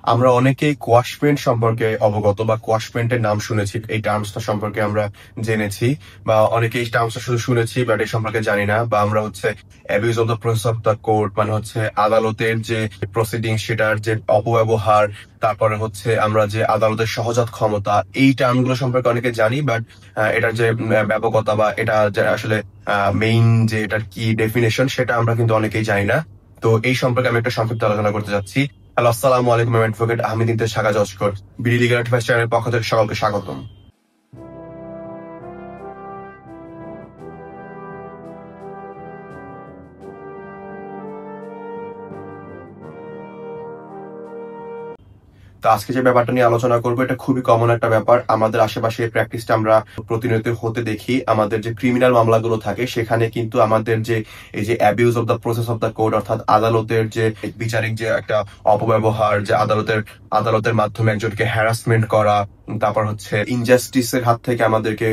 আমরা অনেকেই কোয়াশমেন্ট সম্পর্কে অবগত বা কোয়াশমেন্টের নাম শুনেছি, এই টার্মসটা সম্পর্কে আমরা জেনেছি বা অনেকে এই টার্মসটা শুধু শুনেছি বাট এই সম্পর্কে জানি না। বা আমরা হচ্ছে abuse of the process of the court, মানে হচ্ছে আদালতের যে প্রসিডিং সেটার যে অপব্যবহার, তারপরে হচ্ছে আমরা যে আদালতের সহজাত ক্ষমতা, এই টার্মগুলো সম্পর্কে অনেকে জানি, বাট এটার যে ব্যাপকতা বা এটা যে আসলে মেইন যে এটার কি ডেফিনেশন সেটা আমরা কিন্তু অনেকেই জানি না। তো এই সম্পর্কে আমি একটা সংক্ষিপ্ত আলোচনা করতে যাচ্ছি। হ্যালো, আসসালামু আলাইকুম। আমি অ্যাডভোকেট আহমেদ ইমতিয়াজ সাগা জজকর, বিডি লিগ্যাল অ্যাডভাইস চ্যানেলের পক্ষ থেকে সকলকে স্বাগতম। তো আজকে যে ব্যাপারটা নিয়ে আলোচনা করবো এটা খুবই কমন একটা ব্যাপার, আমাদের আশেপাশে এই প্র্যাকটিসটা আমরা প্রতিনিয়ত হতে দেখি। আমাদের যে ক্রিমিনাল মামলাগুলো থাকে সেখানে কিন্তু আমাদের যে এই যে abuse of the process of the court, অর্থাৎ আদালতের যে বিচারিক যে একটা অপব্যবহার, যে আদালতের মাধ্যমে একজনকে হ্যারাসমেন্ট করা, তারপর হচ্ছে ইনজাস্টিসের হাত থেকে আমাদেরকে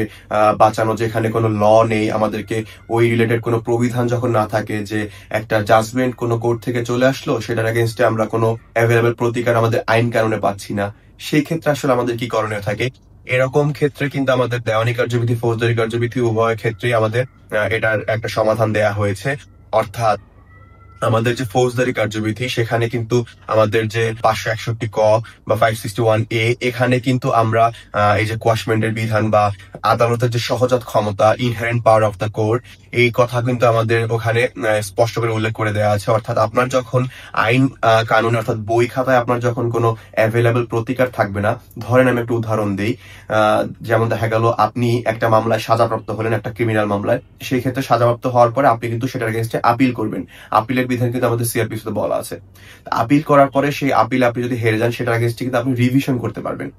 বাঁচানো, যেখানে কোনো ল নেই, আমাদেরকে ওই রিলেটেড কোনো প্রবিধান যখন না থাকে, যে একটা জাজমেন্ট কোনো কোর্ট থেকে চলে আসলো সেটার এগেনস্টে আমরা কোনো অ্যাভেলেবল প্রতিকার আমাদের আইন কানুনে পাচ্ছি না, সেই ক্ষেত্রে আসলে আমাদের কি করণীয় থাকে। এরকম ক্ষেত্রে কিন্তু আমাদের দেওয়ানি কার্যবিধি, ফৌজদারি কার্যবিধি উভয় ক্ষেত্রেই আমাদের এটার একটা সমাধান দেয়া হয়েছে। অর্থাৎ আমাদের যে ফৌজদারি কার্যবিধি সেখানে কিন্তু আমাদের যে 561 ক বা 561A, এখানে কিন্তু আমরা এই যে কোয়াশমেন্টের বিধান বা আদালতের যে সহজাত ক্ষমতা, inherent power of the court, এই কথা কিন্তু আমাদের ওখানে স্পষ্ট করে উল্লেখ করে দেওয়া আছে। অর্থাৎ আপনার যখন আইন কানুন অর্থাৎ বই খাতায় আপনার যখন কোনো অ্যাভেলেবল প্রতিকার থাকবে না, ধরেন আমি একটা উদাহরণ দিই, যেমন দেখা গেল আপনি একটা মামলায় সাজাপ্রাপ্ত হলেন, একটা ক্রিমিনাল মামলায়, সেই ক্ষেত্রে সাজাপ্রাপ্ত হওয়ার পরে আপনি কিন্তু সেটার এগেনস্টে আপিল করবেন। আপিলের বিধান কিন্তু আমাদের সিআরপিসিতে বলা আছে। আপিল করার পরে সেই আপিল আপনি যদি হেরে যান, সেটার এগেনস্টে কিন্তু আপনি রিভিশন করতে পারবেন।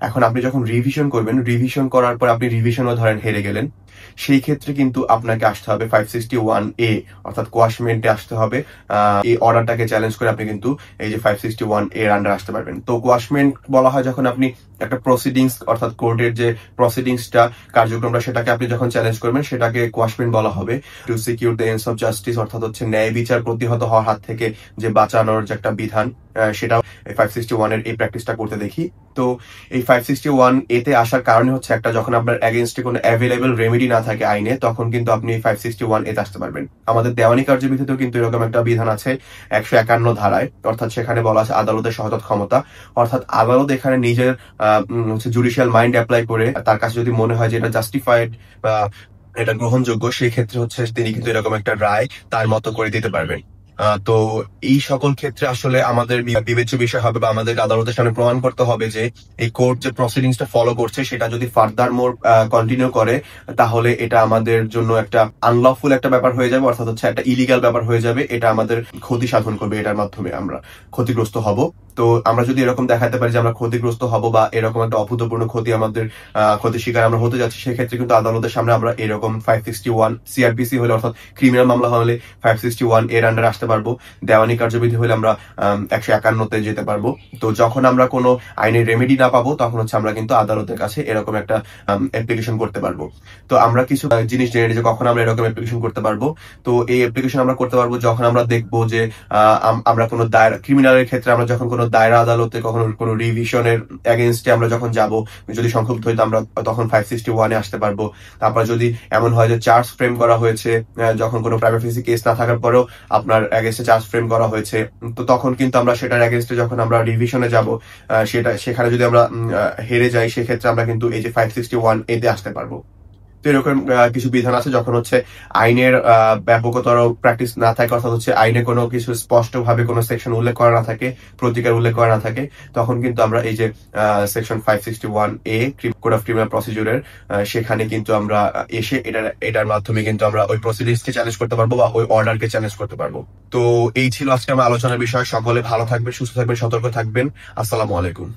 এখন আপনি যখন রিভিশন করবেন, রিভিশন করার পর আপনি রিভিশনও ধরেন হেরে গেলেন, সেই ক্ষেত্রে কিন্তু আপনাকে আসতে হবে 561A, অর্থাৎ কোয়াশমেন্টে আসতে হবে। এই অর্ডারটাকে চ্যালেঞ্জ করে আপনি কিন্তু এই যে 561A এর আন্ডার আসতে পারবেন। তো কোয়াশমেন্ট বলা হয় যখন আপনি একটা প্রসিডিংস অর্থাৎ কোর্টের যে প্রসিডিংসটা, কার্যক্রমটা, সেটাকে আপনি যখন চ্যালেঞ্জ করবেন সেটাকে কোয়াশমেন্ট বলা হবে। To secure the ends of justice, অর্থাৎ হচ্ছে ন্যায় বিচার প্রতিহত হওয়ার হাত থেকে যে বাঁচানোর যে একটা বিধান, সেটাও 561 এর এই প্র্যাকটিসটা করতে দেখি। তো এই 561A তে আসার কারণে হচ্ছে একটা, যখন আপনার এগেনস্টে কোনো অ্যাভেলেবল রেমেডি না থাকে আইনে, তখন কিন্তু আপনি এই 561A তে আসতে পারবেন। আমাদের দেওয়ানি কার্যবিধিতেও কিন্তু এরকম একটা বিধান আছে 151 ধারায়, অর্থাৎ সেখানে বলা আছে আদালতের সহজাত ক্ষমতা। অর্থাৎ আদালত এখানে নিজের হচ্ছে জুডিশিয়াল মাইন্ড অ্যাপ্লাই করে তার কাছে যদি মনে হয় যে এটা জাস্টিফাইড বা এটা গ্রহণযোগ্য, সেই ক্ষেত্রে হচ্ছে তিনি কিন্তু এরকম একটা রায় তার মতো করে দিতে পারবেন। তো এই সকল ক্ষেত্রে আসলে আমাদের বিবেচ্য বিষয় হবে বা আমাদের আদালতের সামনে প্রমাণ করতে হবে যে এই কোর্ট যে প্রসিডিংসটা ফলো করছে সেটা যদি ফার্দার মোর কন্টিনিউ করে, তাহলে এটা আমাদের জন্য একটা আনলফুল একটা ব্যাপার হয়ে যাবে, অর্থাৎ হচ্ছে একটা ইলিগাল ব্যাপার হয়ে যাবে। এটা আমাদের ক্ষতি সাধন করবে, এটার মাধ্যমে আমরা ক্ষতিগ্রস্ত হব। তো আমরা যদি এরকম দেখাতে পারি যে আমরা ক্ষতিগ্রস্ত হব বা এরকম একটা অভূতপূর্ণ ক্ষতি আমাদের ক্ষতির শিকার আমরা হতে যাচ্ছি, সেক্ষেত্রে কিন্তু আদালতের সামনে আমরা এরকম 561 সিআরপিসি হলে, অর্থাৎ ক্রিমিনাল মামলা হলে 561 এর আন্ডারে আসতে পারবো। দেওয়ানি কার্যবিধি হলে আমরা 151তে যেতে পারবো। তো যখন আমরা কোনো আইনের রেমেডি না পাবো, তখন হচ্ছে আমরা কিন্তু আদালতের কাছে এরকম একটা অ্যাপ্লিকেশন করতে পারবো। তো আমরা কিছু জিনিস জেনে নিই যে কখন আমরা এরকম অ্যাপ্লিকেশন করতে পারবো। তো এই অ্যাপ্লিকেশন আমরা করতে পারবো যখন আমরা দেখবো যে আমরা কোনো দায়রা, ক্রিমিনালের ক্ষেত্রে আমরা যখন কোনো দায়রা আদালতে কখনো কোনো রিভিশনের এগেনস্টে আমরা যখন যাব, যদি সংক্ষুব্ধ হইতো আমরা তখন 561-এ আসতে পারবো। তারপর যদি এমন হয় যে চার্জ ফ্রেম করা হয়েছে, যখন কোনো প্রাইভেট ফেসি কেস না থাকার পরেও আপনার এগেনস্টে চার্জ ফ্রেম করা হয়েছে, তো তখন কিন্তু আমরা সেটার এগেনস্টে যখন আমরা রিভিশনে যাব, সেখানে যদি আমরা হেরে যাই, সেক্ষেত্রে আমরা কিন্তু এই যে 561A তে আসতে পারবো। তো এরকম কিছু বিধান আছে যখন হচ্ছে আইনের ব্যাপকতর প্র্যাকটিস না থাকে, অর্থাৎ হচ্ছে আইনে কোনো কিছু স্পষ্ট ভাবে কোনো সেকশন উল্লেখ করা না থাকে, প্রতিকার উল্লেখ করা না থাকে, তখন কিন্তু আমরা এই যে section 561A code of criminal প্রসিডিউরের, সেখানে কিন্তু আমরা এসে এটার মাধ্যমে কিন্তু আমরা ওই প্রসিডিংসকে চ্যালেঞ্জ করতে পারবো বা ওই অর্ডারকে চ্যালেঞ্জ করতে পারবো। তো এই ছিল আজকে আমার আলোচনার বিষয়। সকলে ভালো থাকবেন, সুস্থ থাকবেন, সতর্ক থাকবেন। আসসালামু আলাইকুম।